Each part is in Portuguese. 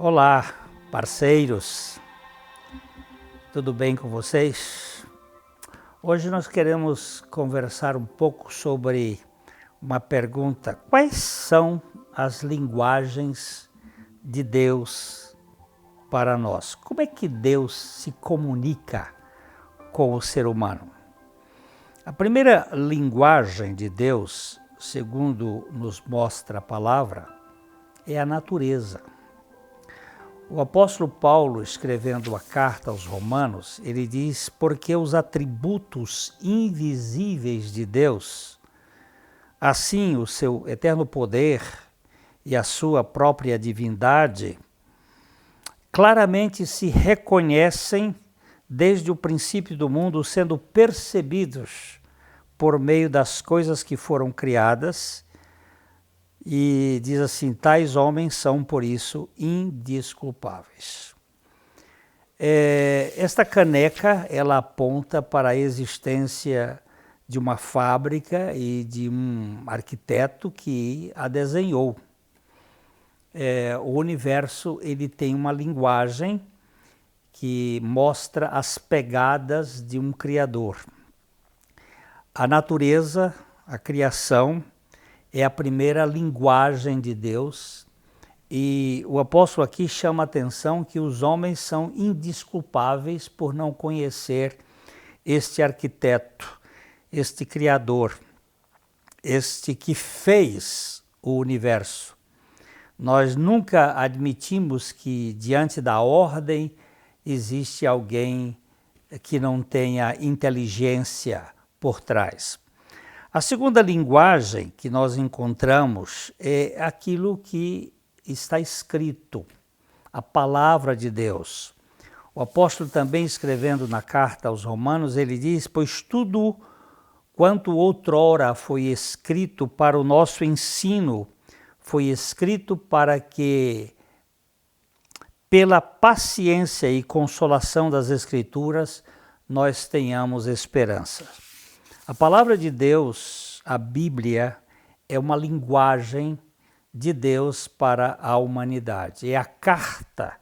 Olá, parceiros, tudo bem com vocês? Hoje nós queremos conversar um pouco sobre uma pergunta: quais são as linguagens de Deus para nós? Como é que Deus se comunica com o ser humano? A primeira linguagem de Deus, segundo nos mostra a palavra, é a natureza. O apóstolo Paulo, escrevendo a carta aos Romanos, ele diz: porque os atributos invisíveis de Deus, assim o seu eterno poder e a sua própria divindade, claramente se reconhecem desde o princípio do mundo, sendo percebidos por meio das coisas que foram criadas. E diz assim: tais homens são, por isso, indesculpáveis. Esta caneca, ela aponta para a existência de uma fábrica e de um arquiteto que a desenhou. O universo, ele tem uma linguagem que mostra as pegadas de um criador. A natureza, a criação, é a primeira linguagem de Deus, e o apóstolo aqui chama a atenção que os homens são indesculpáveis por não conhecer este arquiteto, este criador, este que fez o universo. Nós nunca admitimos que diante da ordem existe alguém que não tenha inteligência por trás. A segunda linguagem que nós encontramos é aquilo que está escrito, a palavra de Deus. O apóstolo também, escrevendo na carta aos Romanos, ele diz: pois tudo quanto outrora foi escrito para o nosso ensino, foi escrito para que, pela paciência e consolação das Escrituras, nós tenhamos esperança. A palavra de Deus, a Bíblia, é uma linguagem de Deus para a humanidade. É a carta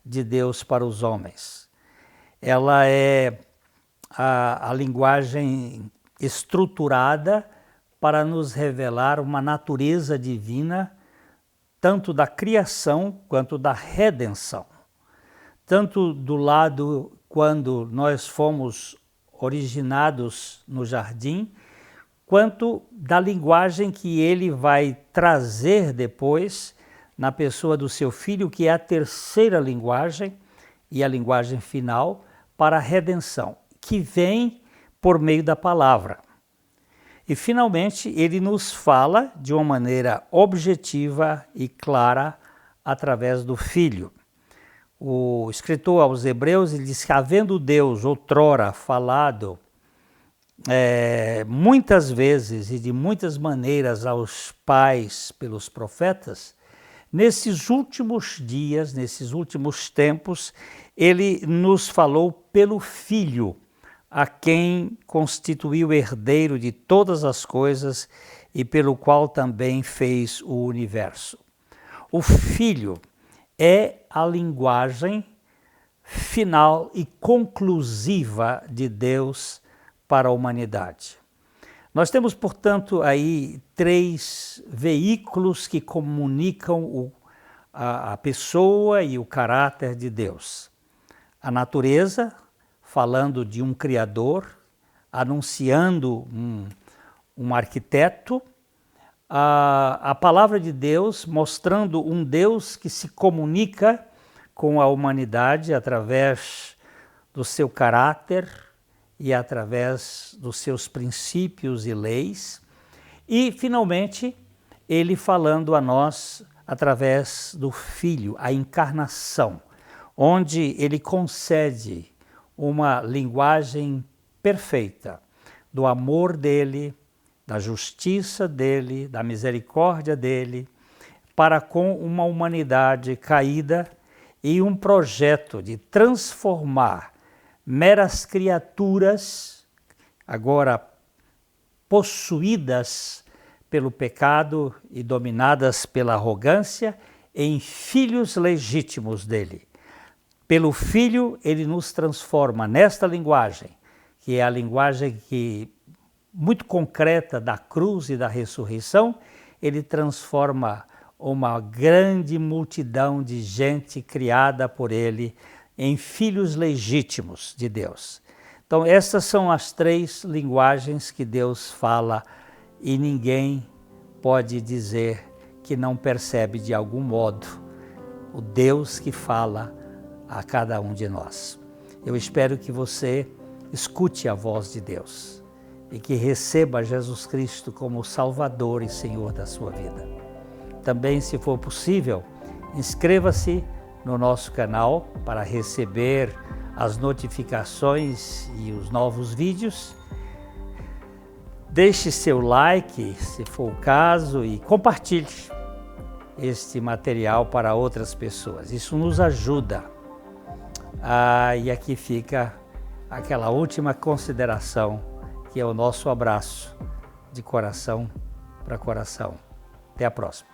de Deus para os homens. Ela é a linguagem estruturada para nos revelar uma natureza divina, tanto da criação quanto da redenção. Tanto do lado quando nós fomos originados no jardim, quanto da linguagem que ele vai trazer depois na pessoa do seu filho, que é a terceira linguagem e a linguagem final para a redenção, que vem por meio da palavra. E finalmente ele nos fala de uma maneira objetiva e clara através do Filho. O escritor aos Hebreus, ele diz que, havendo Deus outrora falado muitas vezes e de muitas maneiras aos pais pelos profetas, nesses últimos dias, nesses últimos tempos, ele nos falou pelo Filho, a quem constituiu herdeiro de todas as coisas e pelo qual também fez o universo. O Filho é a linguagem final e conclusiva de Deus para a humanidade. Nós temos, portanto, aí três veículos que comunicam a pessoa e o caráter de Deus. A natureza, falando de um Criador, anunciando um arquiteto. A palavra de Deus, mostrando um Deus que se comunica com a humanidade através do seu caráter e através dos seus princípios e leis. E, finalmente, ele falando a nós através do Filho, a encarnação, onde ele concede uma linguagem perfeita do amor dele, da justiça dele, da misericórdia dele, para com uma humanidade caída e um projeto de transformar meras criaturas, agora possuídas pelo pecado e dominadas pela arrogância, em filhos legítimos dele. Pelo Filho, ele nos transforma nesta linguagem, que é a linguagem muito concreta da cruz e da ressurreição. Ele transforma uma grande multidão de gente criada por ele em filhos legítimos de Deus. Então, essas são as 3 linguagens que Deus fala e ninguém pode dizer que não percebe de algum modo o Deus que fala a cada um de nós. Eu espero que você escute a voz de Deus e que receba Jesus Cristo como Salvador e Senhor da sua vida. Também, se for possível, inscreva-se no nosso canal para receber as notificações e os novos vídeos. Deixe seu like, se for o caso, e compartilhe este material para outras pessoas. Isso nos ajuda. E aqui fica aquela última consideração, que é o nosso abraço de coração para coração. Até a próxima.